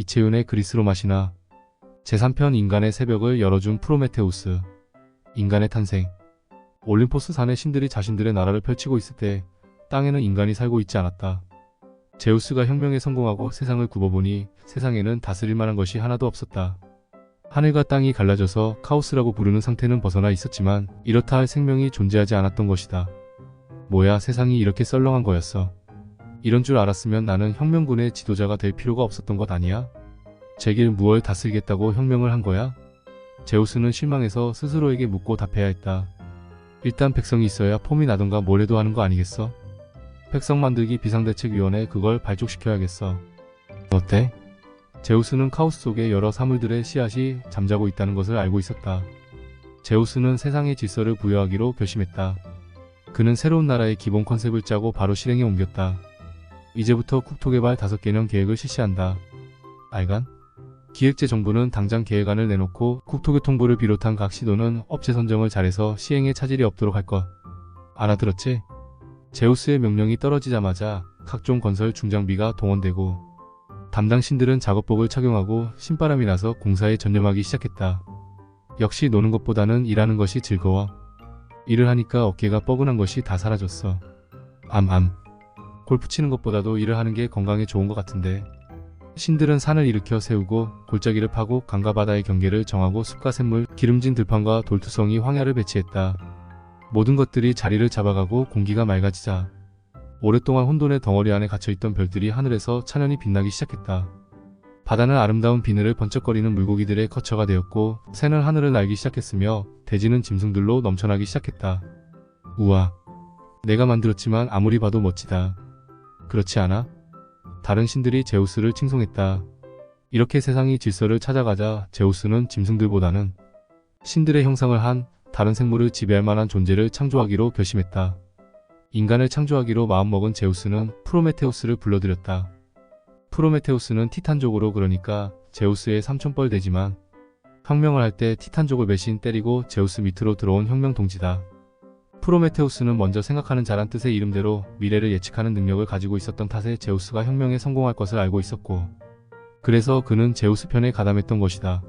이채윤의 그리스로 마시나. 제3편 인간의 새벽을 열어준 프로메테우스. 인간의 탄생. 올림포스 산의 신들이 자신들의 나라를 펼치고 있을 때 땅에는 인간이 살고 있지 않았다. 제우스가 혁명에 성공하고 세상을 굽어보니 세상에는 다스릴 만한 것이 하나도 없었다. 하늘과 땅이 갈라져서 카오스라고 부르는 상태는 벗어나 있었지만 이렇다 할 생명이 존재하지 않았던 것이다. 뭐야, 세상이 이렇게 썰렁한 거였어. 이런 줄 알았으면 나는 혁명군의 지도자가 될 필요가 없었던 것 아니야? 제길 무얼 다스리겠다고 혁명을 한 거야? 제우스는 실망해서 스스로에게 묻고 답해야 했다. 일단 백성이 있어야 폼이 나던가 뭘 해도 하는 거 아니겠어? 백성 만들기 비상대책위원회, 그걸 발족시켜야겠어. 어때? 제우스는 카오스 속에 여러 사물들의 씨앗이 잠자고 있다는 것을 알고 있었다. 제우스는 세상의 질서를 부여하기로 결심했다. 그는 새로운 나라의 기본 컨셉을 짜고 바로 실행에 옮겼다. 이제부터 국토개발 5개년 계획을 실시한다. 알간? 기획재 정부는 당장 계획안을 내놓고 국토교통부를 비롯한 각 시도는 업체 선정을 잘해서 시행에 차질이 없도록 할 것. 알아들었지? 제우스의 명령이 떨어지자마자 각종 건설 중장비가 동원되고 담당 신들은 작업복을 착용하고 신바람이 나서 공사에 전념하기 시작했다. 역시 노는 것보다는 일하는 것이 즐거워. 일을 하니까 어깨가 뻐근한 것이 다 사라졌어. 골프 치는 것보다도 일을 하는 게 건강에 좋은 것 같은데. 신들은 산을 일으켜 세우고 골짜기를 파고 강과 바다의 경계를 정하고 숲과 샘물, 기름진 들판과 돌투성이 황야를 배치했다. 모든 것들이 자리를 잡아가고 공기가 맑아지자 오랫동안 혼돈의 덩어리 안에 갇혀있던 별들이 하늘에서 찬연히 빛나기 시작했다. 바다는 아름다운 비늘을 번쩍거리는 물고기들의 거처가 되었고 새는 하늘을 날기 시작했으며 대지는 짐승들로 넘쳐나기 시작했다. 우와, 내가 만들었지만 아무리 봐도 멋지다. 그렇지 않아? 다른 신들이 제우스를 칭송했다. 이렇게 세상이 질서를 찾아가자 제우스는 짐승들보다는 신들의 형상을 한 다른 생물을 지배할 만한 존재를 창조하기로 결심했다. 인간을 창조하기로 마음먹은 제우스는 프로메테우스를 불러들였다. 프로메테우스는 티탄족으로, 그러니까 제우스의 삼촌뻘 되지만 혁명을 할 때 티탄족을 매신 때리고 제우스 밑으로 들어온 혁명 동지다. 프로메테우스는 먼저 생각하는 자란 뜻의 이름대로 미래를 예측하는 능력을 가지고 있었던 탓에 제우스가 혁명에 성공할 것을 알고 있었고 그래서 그는 제우스 편에 가담했던 것이다.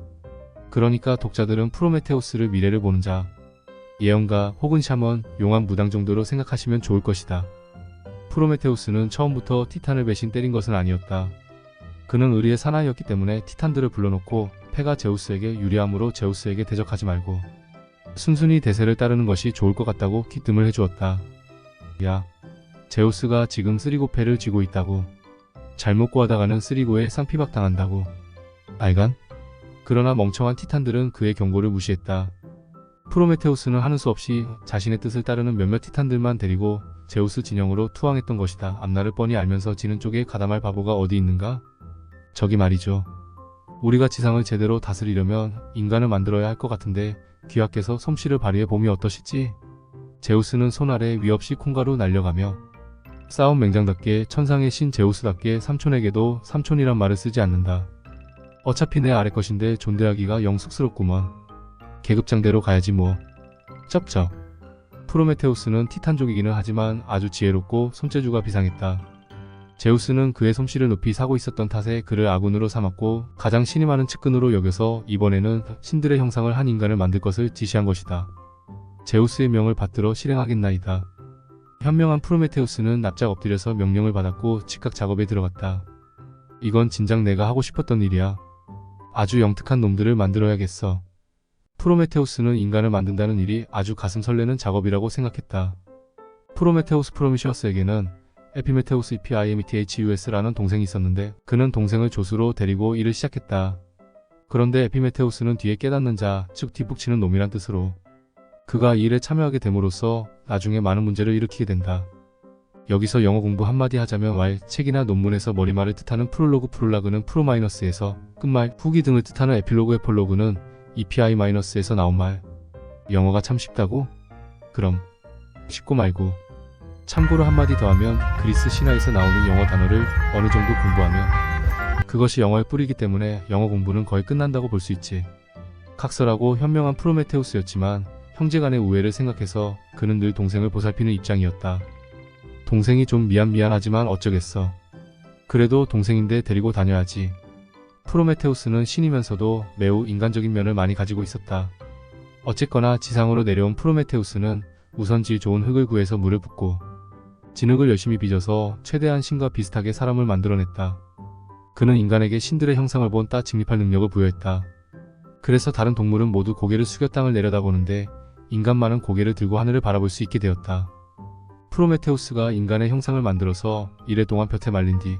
그러니까 독자들은 프로메테우스를 미래를 보는 자, 예언가 혹은 샤먼, 용암 무당 정도로 생각하시면 좋을 것이다. 프로메테우스는 처음부터 티탄을 배신 때린 것은 아니었다. 그는 의리의 사나이였기 때문에 티탄들을 불러놓고 패가 제우스에게 유리함으로 제우스에게 대적하지 말고 순순히 대세를 따르는 것이 좋을 것 같다고 기뜸을 해주었다. 야, 제우스가 지금 쓰리고패를 쥐고 있다고. 잘못 구하다가는 쓰리고에 쌍피박 당한다고. 알간? 그러나 멍청한 티탄들은 그의 경고를 무시했다. 프로메테우스는 하는 수 없이 자신의 뜻을 따르는 몇몇 티탄들만 데리고 제우스 진영으로 투항했던 것이다. 앞날을 뻔히 알면서 지는 쪽에 가담할 바보가 어디 있는가? 저기 말이죠. 우리가 지상을 제대로 다스리려면 인간을 만들어야 할 것 같은데 귀하께서 솜씨를 발휘해 봄이 어떠시지? 제우스는 손 아래 위없이 콩가루 날려가며 싸움 맹장답게 천상의 신 제우스답게 삼촌에게도 삼촌이란 말을 쓰지 않는다. 어차피 내 아래 것인데 존대하기가 영 쑥스럽구먼. 계급장대로 가야지 뭐. 쩝쩝. 프로메테우스는 티탄족이기는 하지만 아주 지혜롭고 손재주가 비상했다. 제우스는 그의 솜씨를 높이 사고 있었던 탓에 그를 아군으로 삼았고 가장 신이 많은 측근으로 여겨서 이번에는 신들의 형상을 한 인간을 만들 것을 지시한 것이다. 제우스의 명을 받들어 실행하겠나이다. 현명한 프로메테우스는 납작 엎드려서 명령을 받았고 즉각 작업에 들어갔다. 이건 진작 내가 하고 싶었던 일이야. 아주 영특한 놈들을 만들어야겠어. 프로메테우스는 인간을 만든다는 일이 아주 가슴 설레는 작업이라고 생각했다. 프로미시어스에게는 에피메테우스 EPIMETHUS라는 동생이 있었는데 그는 동생을 조수로 데리고 일을 시작했다. 그런데 에피메테우스는 뒤에 깨닫는 자, 즉 뒷북치는 놈이란 뜻으로 그가 이 일에 참여하게 됨으로써 나중에 많은 문제를 일으키게 된다. 여기서 영어 공부 한마디 하자면 말, 책이나 논문에서 머리말을 뜻하는 프롤로그, 프롤라그는 프로마이너스에서 끝말, 후기 등을 뜻하는 에필로그, 에폴로그는 EPI-에서 나온 말. 영어가 참 쉽다고? 그럼 쉽고 말고 참고로 한마디 더하면 그리스 신화에서 나오는 영어 단어를 어느 정도 공부하면 그것이 영어의 뿌리이기 때문에 영어 공부는 거의 끝난다고 볼 수 있지. 각설하고 현명한 프로메테우스였지만 형제간의 우애를 생각해서 그는 늘 동생을 보살피는 입장이었다. 동생이 좀 미안하지만 어쩌겠어. 그래도 동생인데 데리고 다녀야지. 프로메테우스는 신이면서도 매우 인간적인 면을 많이 가지고 있었다. 어쨌거나 지상으로 내려온 프로메테우스는 우선 질 좋은 흙을 구해서 물을 붓고 진흙을 열심히 빚어서 최대한 신과 비슷하게 사람을 만들어냈다. 그는 인간에게 신들의 형상을 본 따 직립할 능력을 부여했다. 그래서 다른 동물은 모두 고개를 숙여 땅을 내려다보는데 인간만은 고개를 들고 하늘을 바라볼 수 있게 되었다. 프로메테우스가 인간의 형상을 만들어서 이래 동안 볕에 말린 뒤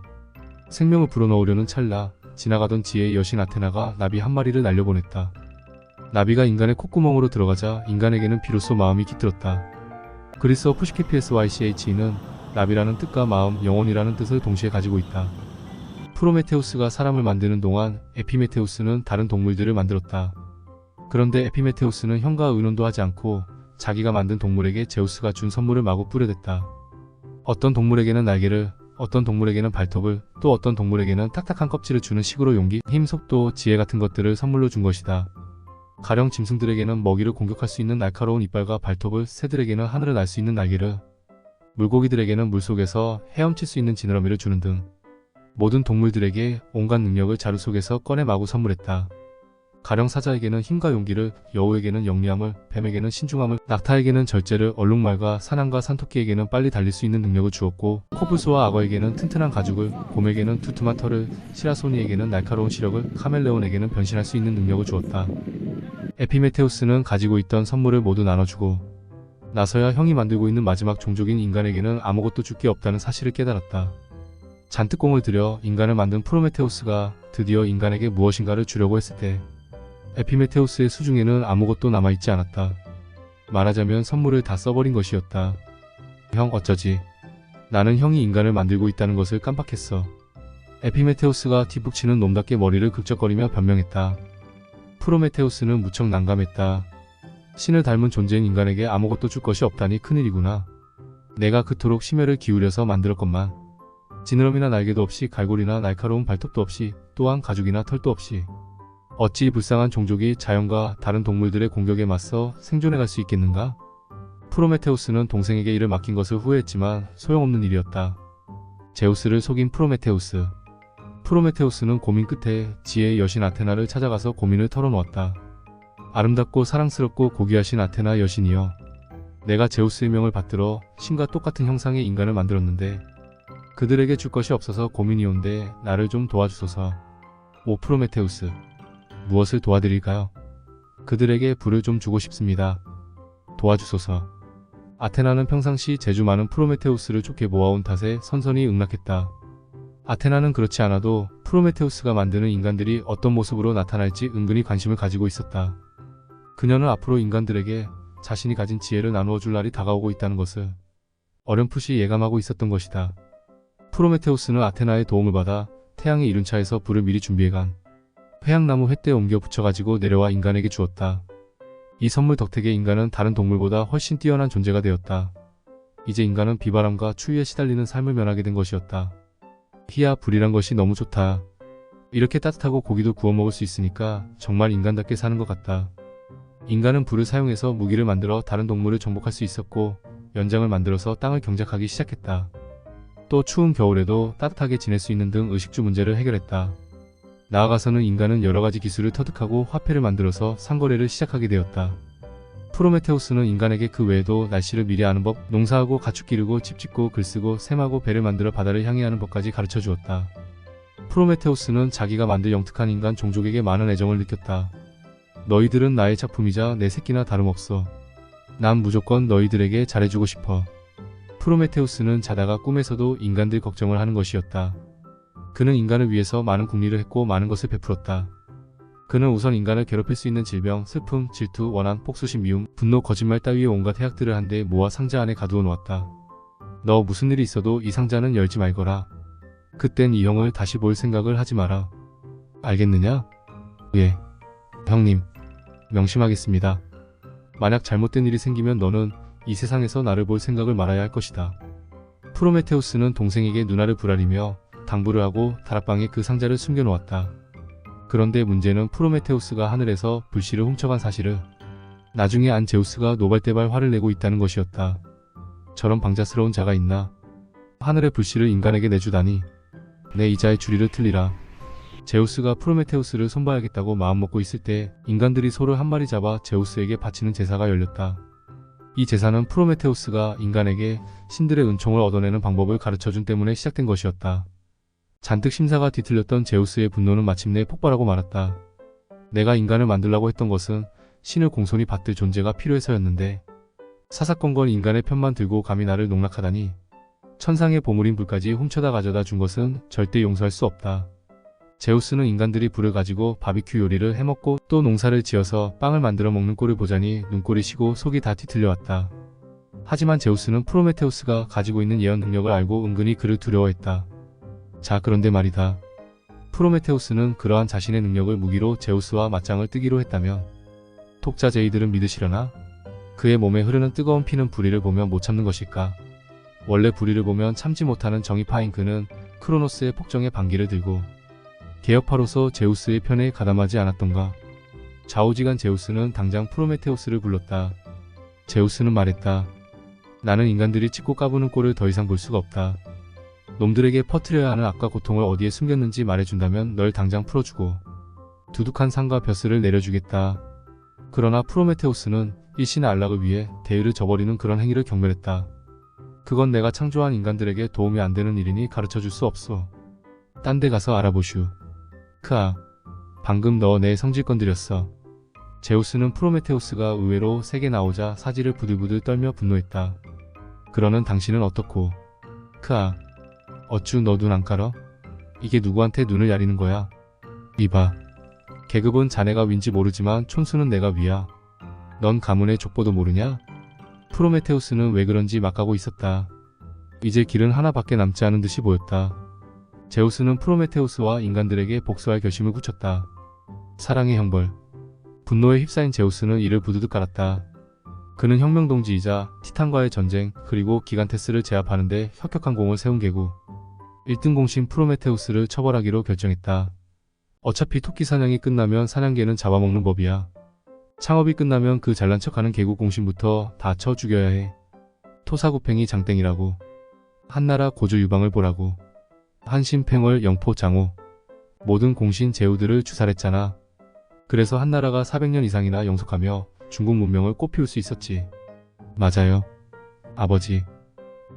생명을 불어넣으려는 찰나 지나가던 지혜의 여신 아테나가 나비 한 마리를 날려보냈다. 나비가 인간의 콧구멍으로 들어가자 인간에게는 비로소 마음이 깃들었다. 그리스어 푸시케피에스YCH는 나비라는 뜻과 마음, 영혼이라는 뜻을 동시에 가지고 있다. 프로메테우스가 사람을 만드는 동안 에피메테우스는 다른 동물들을 만들었다. 그런데 에피메테우스는 형과 의논도 하지 않고 자기가 만든 동물에게 제우스가 준 선물을 마구 뿌려댔다. 어떤 동물에게는 날개를, 어떤 동물에게는 발톱을, 또 어떤 동물에게는 딱딱한 껍질을 주는 식으로 용기, 힘, 속도, 지혜 같은 것들을 선물로 준 것이다. 가령 짐승들에게는 먹이를 공격할 수 있는 날카로운 이빨과 발톱을, 새들에게는 하늘을 날 수 있는 날개를, 물고기들에게는 물속에서 헤엄칠 수 있는 지느러미를 주는 등 모든 동물들에게 온갖 능력을 자루 속에서 꺼내 마구 선물했다. 가령 사자에게는 힘과 용기를, 여우에게는 영리함을, 뱀에게는 신중함을, 낙타에게는 절제를, 얼룩말과 사냥과 산토끼에게는 빨리 달릴 수 있는 능력을 주었고, 코뿔소와 악어에게는 튼튼한 가죽을, 곰에게는 두툼한 털을, 시라소니에게는 날카로운 시력을, 카멜레온에게는 변신할 수 있는 능력을 주었다. 에피메테우스는 가지고 있던 선물을 모두 나눠주고 나서야 형이 만들고 있는 마지막 종족인 인간에게는 아무것도 줄 게 없다는 사실을 깨달았다. 잔뜩 공을 들여 인간을 만든 프로메테우스가 드디어 인간에게 무엇인가를 주려고 했을 때 에피메테우스의 수중에는 아무것도 남아있지 않았다. 말하자면 선물을 다 써버린 것이었다. 형 어쩌지? 나는 형이 인간을 만들고 있다는 것을 깜빡했어. 에피메테우스가 뒷북치는 놈답게 머리를 극적거리며 변명했다. 프로메테우스는 무척 난감했다. 신을 닮은 존재인 인간에게 아무것도 줄 것이 없다니 큰일이구나. 내가 그토록 심혈을 기울여서 만들었건만 지느러미나 날개도 없이, 갈고리나 날카로운 발톱도 없이, 또한 가죽이나 털도 없이 어찌 불쌍한 종족이 자연과 다른 동물들의 공격에 맞서 생존해갈 수 있겠는가? 프로메테우스는 동생에게 일을 맡긴 것을 후회했지만 소용없는 일이었다. 제우스를 속인 프로메테우스. 프로메테우스는 고민 끝에 지혜의 여신 아테나를 찾아가서 고민을 털어놓았다. 아름답고 사랑스럽고 고귀하신 아테나 여신이여, 내가 제우스의 명을 받들어 신과 똑같은 형상의 인간을 만들었는데 그들에게 줄 것이 없어서 고민이온데 나를 좀 도와주소서. 오 프로메테우스, 무엇을 도와드릴까요? 그들에게 불을 좀 주고 싶습니다. 도와주소서. 아테나는 평상시 재주 많은 프로메테우스를 좋게 모아온 탓에 선선히 응낙했다. 아테나는 그렇지 않아도 프로메테우스가 만드는 인간들이 어떤 모습으로 나타날지 은근히 관심을 가지고 있었다. 그녀는 앞으로 인간들에게 자신이 가진 지혜를 나누어 줄 날이 다가오고 있다는 것을 어렴풋이 예감하고 있었던 것이다. 프로메테우스는 아테나의 도움을 받아 태양의 이륜차에서 불을 미리 준비해간 회양나무 횃대에 옮겨 붙여가지고 내려와 인간에게 주었다. 이 선물 덕택에 인간은 다른 동물보다 훨씬 뛰어난 존재가 되었다. 이제 인간은 비바람과 추위에 시달리는 삶을 면하게 된 것이었다. 희야, 불이란 것이 너무 좋다. 이렇게 따뜻하고 고기도 구워 먹을 수 있으니까 정말 인간답게 사는 것 같다. 인간은 불을 사용해서 무기를 만들어 다른 동물을 정복할 수 있었고 연장을 만들어서 땅을 경작하기 시작했다. 또 추운 겨울에도 따뜻하게 지낼 수 있는 등 의식주 문제를 해결했다. 나아가서는 인간은 여러가지 기술을 터득하고 화폐를 만들어서 상거래를 시작하게 되었다. 프로메테우스는 인간에게 그 외에도 날씨를 미리 아는 법, 농사하고 가축 기르고 집 짓고 글 쓰고 샘하고 배를 만들어 바다를 향해 하는 법까지 가르쳐 주었다. 프로메테우스는 자기가 만들 영특한 인간 종족에게 많은 애정을 느꼈다. 너희들은 나의 작품이자 내 새끼나 다름없어. 난 무조건 너희들에게 잘해주고 싶어. 프로메테우스는 자다가 꿈에서도 인간들 걱정을 하는 것이었다. 그는 인간을 위해서 많은 궁리를 했고 많은 것을 베풀었다. 그는 우선 인간을 괴롭힐 수 있는 질병, 슬픔, 질투, 원한, 폭소심, 미움, 분노, 거짓말 따위의 온갖 해악들을 한데 모아 상자 안에 가두어 놓았다. 너 무슨 일이 있어도 이 상자는 열지 말거라. 그땐 이 형을 다시 볼 생각을 하지 마라. 알겠느냐? 예, 형님. 명심하겠습니다. 만약 잘못된 일이 생기면 너는 이 세상에서 나를 볼 생각을 말아야 할 것이다. 프로메테우스는 동생에게 누나를 부라리며 당부를 하고 다락방에 그 상자를 숨겨놓았다. 그런데 문제는 프로메테우스가 하늘에서 불씨를 훔쳐간 사실을 나중에 안 제우스가 노발대발 화를 내고 있다는 것이었다. 저런 방자스러운 자가 있나? 하늘의 불씨를 인간에게 내주다니. 내 이자의 주리를 틀리라. 제우스가 프로메테우스를 손봐야겠다고 마음먹고 있을 때 인간들이 소를 한 마리 잡아 제우스에게 바치는 제사가 열렸다. 이 제사는 프로메테우스가 인간에게 신들의 은총을 얻어내는 방법을 가르쳐준 때문에 시작된 것이었다. 잔뜩 심사가 뒤틀렸던 제우스의 분노는 마침내 폭발하고 말았다. 내가 인간을 만들라고 했던 것은 신을 공손히 받들 존재가 필요해서였는데 사사건건 인간의 편만 들고 감히 나를 농락하다니. 천상의 보물인 불까지 훔쳐다 가져다 준 것은 절대 용서할 수 없다. 제우스는 인간들이 불을 가지고 바비큐 요리를 해먹고 또 농사를 지어서 빵을 만들어 먹는 꼴을 보자니 눈꼴이 시고 속이 다 뒤틀려왔다. 하지만 제우스는 프로메테우스가 가지고 있는 예언 능력을 알고 은근히 그를 두려워했다. 자, 그런데 말이다. 프로메테우스는 그러한 자신의 능력을 무기로 제우스와 맞짱을 뜨기로 했다면 독자 제이들은 믿으시려나? 그의 몸에 흐르는 뜨거운 피는 불의를 보면 못 참는 것일까? 원래 불의를 보면 참지 못하는 정의파인 그는 크로노스의 폭정의 반기를 들고 개혁파로서 제우스의 편에 가담하지 않았던가. 좌우지간 제우스는 당장 프로메테우스를 불렀다. 제우스는 말했다. 나는 인간들이 찢고 까부는 꼴을 더 이상 볼 수가 없다. 놈들에게 퍼뜨려야 하는 악과 고통을 어디에 숨겼는지 말해준다면 널 당장 풀어주고 두둑한 상과 벼슬을 내려주겠다. 그러나 프로메테우스는 일신의 안락을 위해 대의를 저버리는 그런 행위를 경멸했다. 그건 내가 창조한 인간들에게 도움이 안 되는 일이니 가르쳐줄 수 없소. 딴 데 가서 알아보슈. 크아, 방금 너 내 성질 건드렸어. 제우스는 프로메테우스가 의외로 세게 나오자 사지를 부들부들 떨며 분노했다. 그러는 당신은 어떻고? 크아, 어쭈 너 눈 안 깔어? 이게 누구한테 눈을 야리는 거야? 이봐. 계급은 자네가 윈지 모르지만 촌수는 내가 위야. 넌 가문의 족보도 모르냐? 프로메테우스는 왜 그런지 막 가고 있었다. 이제 길은 하나밖에 남지 않은 듯이 보였다. 제우스는 프로메테우스와 인간들에게 복수할 결심을 굳혔다. 사랑의 형벌. 분노에 휩싸인 제우스는 이를 부두둑 깔았다. 그는 혁명동지이자 티탄과의 전쟁 그리고 기간테스를 제압하는데 혁혁한 공을 세운 계고 1등 공신 프로메테우스를 처벌하기로 결정했다. 어차피 토끼 사냥이 끝나면 사냥개는 잡아먹는 법이야. 창업이 끝나면 그 잘난 척하는 개국 공신부터 다 쳐 죽여야 해. 토사구팽이 장땡이라고. 한나라 고조 유방을 보라고. 한신팽월 영포 장호. 모든 공신 제후들을 추살했잖아. 그래서 한나라가 400년 이상이나 영속하며 중국 문명을 꽃피울 수 있었지. 맞아요. 아버지.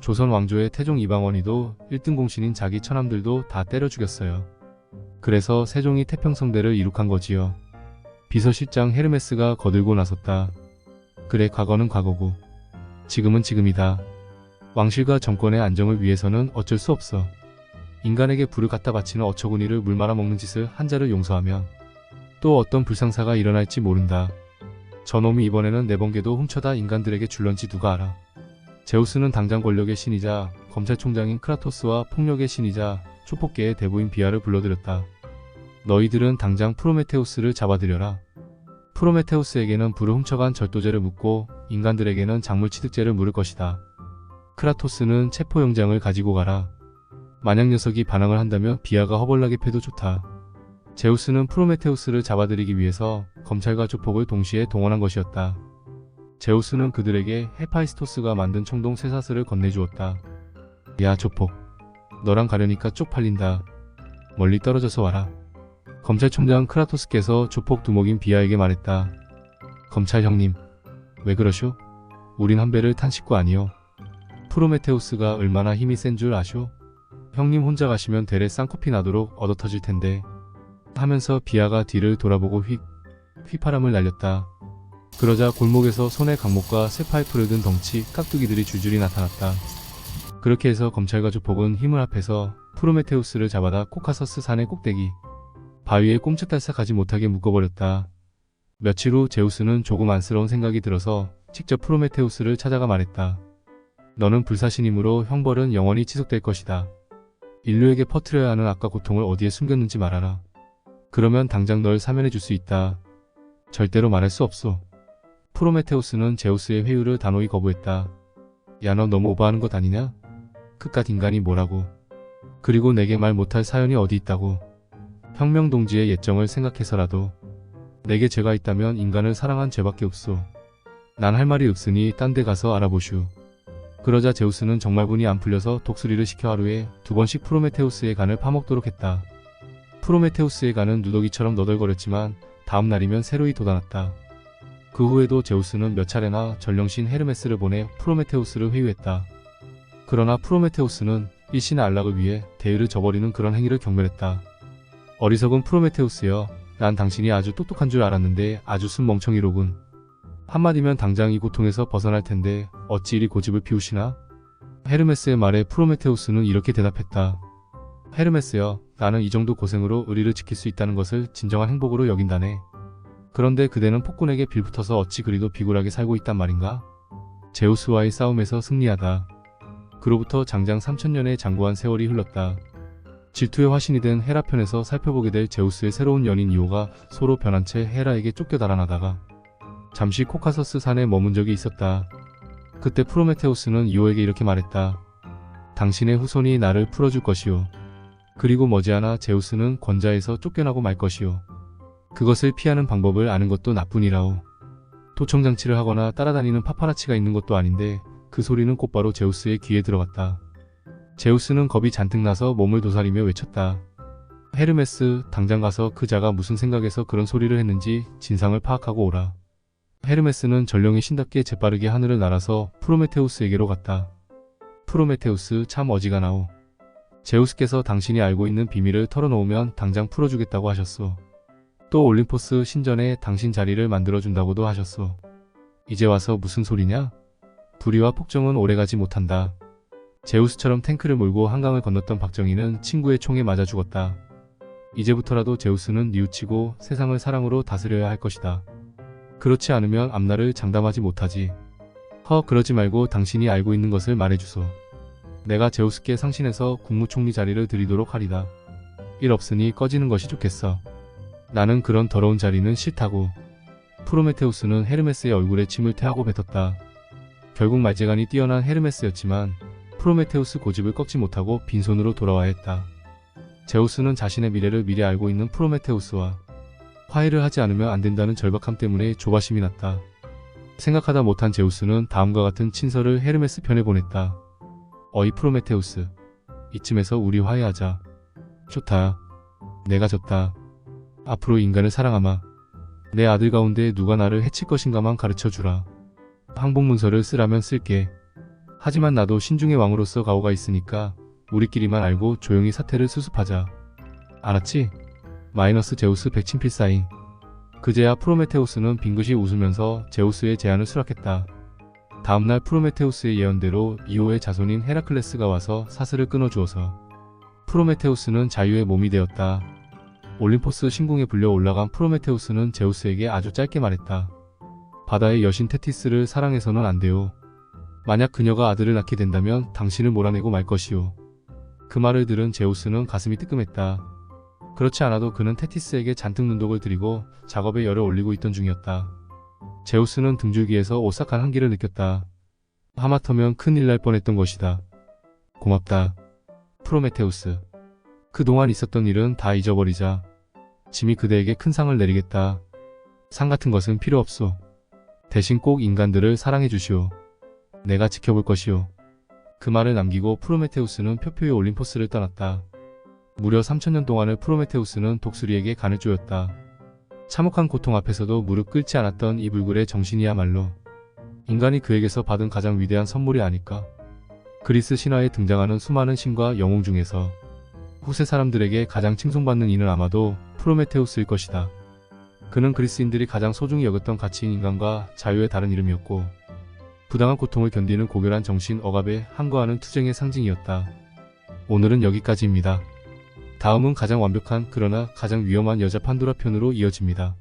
조선 왕조의 태종 이방원이도 1등 공신인 자기 처남들도 다 때려 죽였어요. 그래서 세종이 태평성대를 이룩한 거지요. 비서실장 헤르메스가 거들고 나섰다. 그래, 과거는 과거고 지금은 지금이다. 왕실과 정권의 안정을 위해서는 어쩔 수 없어. 인간에게 불을 갖다 바치는 어처구니를 물 말아먹는 짓을 한자를 용서하면 또 어떤 불상사가 일어날지 모른다. 저놈이 이번에는 내 번개도 훔쳐다 인간들에게 줄런지 누가 알아. 제우스는 당장 권력의 신이자 검찰총장인 크라토스와 폭력의 신이자 초폭계의 대부인 비아를 불러들였다. 너희들은 당장 프로메테우스를 잡아들여라. 프로메테우스에게는 불을 훔쳐간 절도죄를 묻고 인간들에게는 작물취득죄를 물을 것이다. 크라토스는 체포영장을 가지고 가라. 만약 녀석이 반항을 한다면 비아가 허벌나게 패도 좋다. 제우스는 프로메테우스를 잡아들이기 위해서 검찰과 조폭을 동시에 동원한 것이었다. 제우스는 그들에게 헤파이스토스가 만든 청동 쇠사슬을 건네주었다. 야 조폭, 너랑 가려니까 쪽팔린다. 멀리 떨어져서 와라. 검찰총장 크라토스께서 조폭 두목인 비아에게 말했다. 검찰 형님, 왜 그러쇼? 우린 한 배를 탄 식구 아니요. 프로메테우스가 얼마나 힘이 센 줄 아쇼? 형님 혼자 가시면 대래 쌍코피 나도록 얻어터질 텐데. 하면서 비아가 뒤를 돌아보고 휘파람을 날렸다. 그러자 골목에서 손에 강목과 쇠파이프를 든 덩치 깍두기들이 줄줄이 나타났다. 그렇게 해서 검찰과 조폭은 힘을 합해서 프로메테우스를 잡아다 코카서스 산의 꼭대기 바위에 꼼짝달싹하지 못하게 묶어버렸다. 며칠 후 제우스는 조금 안쓰러운 생각이 들어서 직접 프로메테우스를 찾아가 말했다. 너는 불사신이므로 형벌은 영원히 지속될 것이다. 인류에게 퍼뜨려야 하는 악과 고통을 어디에 숨겼는지 말하라. 그러면 당장 널 사면해 줄 수 있다. 절대로 말할 수 없소. 프로메테우스는 제우스의 회유를 단호히 거부했다. 야, 너 너무 오버하는 것 아니냐? 그깟 인간이 뭐라고. 그리고 내게 말 못할 사연이 어디 있다고. 혁명동지의 예정을 생각해서라도 내게 죄가 있다면 인간을 사랑한 죄밖에 없소. 난 할 말이 없으니 딴 데 가서 알아보슈. 그러자 제우스는 정말 분이 안 풀려서 독수리를 시켜 하루에 2번씩 프로메테우스의 간을 파먹도록 했다. 프로메테우스에 가는 누더기처럼 너덜거렸지만 다음 날이면 새로이 돋아났다. 그 후에도 제우스는 몇 차례나 전령신 헤르메스를 보내 프로메테우스를 회유했다. 그러나 프로메테우스는 일신의 안락을 위해 대의를 저버리는 그런 행위를 경멸했다. 어리석은 프로메테우스여, 난 당신이 아주 똑똑한 줄 알았는데 아주 순멍청이로군. 한마디면 당장 이 고통에서 벗어날 텐데 어찌 이리 고집을 피우시나? 헤르메스의 말에 프로메테우스는 이렇게 대답했다. 헤르메스여, 나는 이 정도 고생으로 의리를 지킬 수 있다는 것을 진정한 행복으로 여긴다네. 그런데 그대는 폭군에게 빌붙어서 어찌 그리도 비굴하게 살고 있단 말인가? 제우스와의 싸움에서 승리하다. 그로부터 장장 3000년의 장구한 세월이 흘렀다. 질투의 화신이 된 헤라 편에서 살펴보게 될 제우스의 새로운 연인 이오가 서로 변한 채 헤라에게 쫓겨 달아나다가 잠시 코카서스 산에 머문 적이 있었다. 그때 프로메테우스는 이오에게 이렇게 말했다. 당신의 후손이 나를 풀어줄 것이오. 그리고 머지않아 제우스는 권자에서 쫓겨나고 말 것이오. 그것을 피하는 방법을 아는 것도 나뿐이라오. 도청장치를 하거나 따라다니는 파파라치가 있는 것도 아닌데 그 소리는 곧바로 제우스의 귀에 들어갔다. 제우스는 겁이 잔뜩 나서 몸을 도사리며 외쳤다. 헤르메스, 당장 가서 그 자가 무슨 생각에서 그런 소리를 했는지 진상을 파악하고 오라. 헤르메스는 전령의 신답게 재빠르게 하늘을 날아서 프로메테우스에게로 갔다. 프로메테우스, 참 어지간하오. 제우스께서 당신이 알고 있는 비밀을 털어놓으면 당장 풀어주겠다고 하셨소. 또 올림포스 신전에 당신 자리를 만들어준다고도 하셨소. 이제 와서 무슨 소리냐? 불의와 폭정은 오래가지 못한다. 제우스처럼 탱크를 몰고 한강을 건넜던 박정희는 친구의 총에 맞아 죽었다. 이제부터라도 제우스는 뉘우치고 세상을 사랑으로 다스려야 할 것이다. 그렇지 않으면 앞날을 장담하지 못하지. 그러지 말고 당신이 알고 있는 것을 말해주소. 내가 제우스께 상신해서 국무총리 자리를 드리도록 하리다. 일 없으니 꺼지는 것이 좋겠어. 나는 그런 더러운 자리는 싫다고. 프로메테우스는 헤르메스의 얼굴에 침을 태하고 뱉었다. 결국 말재간이 뛰어난 헤르메스였지만 프로메테우스 고집을 꺾지 못하고 빈손으로 돌아와야 했다. 제우스는 자신의 미래를 미리 알고 있는 프로메테우스와 화해를 하지 않으면 안 된다는 절박함 때문에 조바심이 났다. 생각하다 못한 제우스는 다음과 같은 친서를 헤르메스 편에 보냈다. 어이 프로메테우스, 이쯤에서 우리 화해하자. 좋다. 내가 졌다. 앞으로 인간을 사랑하마. 내 아들 가운데 누가 나를 해칠 것인가만 가르쳐주라. 항복문서를 쓰라면 쓸게. 하지만 나도 신중의 왕으로서 가오가 있으니까 우리끼리만 알고 조용히 사태를 수습하자. 알았지? 마이너스 제우스 백친필 사인. 그제야 프로메테우스는 빙긋이 웃으면서 제우스의 제안을 수락했다. 다음날 프로메테우스의 예언대로 이오의 자손인 헤라클레스가 와서 사슬을 끊어주어서 프로메테우스는 자유의 몸이 되었다. 올림포스 신궁에 불려 올라간 프로메테우스는 제우스에게 아주 짧게 말했다. 바다의 여신 테티스를 사랑해서는 안 돼요. 만약 그녀가 아들을 낳게 된다면 당신을 몰아내고 말 것이오. 그 말을 들은 제우스는 가슴이 뜨끔했다. 그렇지 않아도 그는 테티스에게 잔뜩 눈독을 들이고 작업에 열을 올리고 있던 중이었다. 제우스는 등줄기에서 오싹한 한기를 느꼈다. 하마터면 큰일 날 뻔했던 것이다. 고맙다. 프로메테우스. 그동안 있었던 일은 다 잊어버리자. 짐이 그대에게 큰 상을 내리겠다. 상 같은 것은 필요 없소. 대신 꼭 인간들을 사랑해 주시오. 내가 지켜볼 것이오. 그 말을 남기고 프로메테우스는 표표히 올림포스를 떠났다. 무려 3000년 동안을 프로메테우스는 독수리에게 간을 쪼였다. 참혹한 고통 앞에서도 무릎 꿇지 않았던 이 불굴의 정신이야말로 인간이 그에게서 받은 가장 위대한 선물이 아닐까. 그리스 신화에 등장하는 수많은 신과 영웅 중에서 후세 사람들에게 가장 칭송받는 이는 아마도 프로메테우스일 것이다. 그는 그리스인들이 가장 소중히 여겼던 가치인 인간과 자유의 다른 이름이었고 부당한 고통을 견디는 고결한 정신 억압에 항거하는 투쟁의 상징이었다. 오늘은 여기까지입니다. 다음은 가장 완벽한 그러나 가장 위험한 여자 판도라 편으로 이어집니다.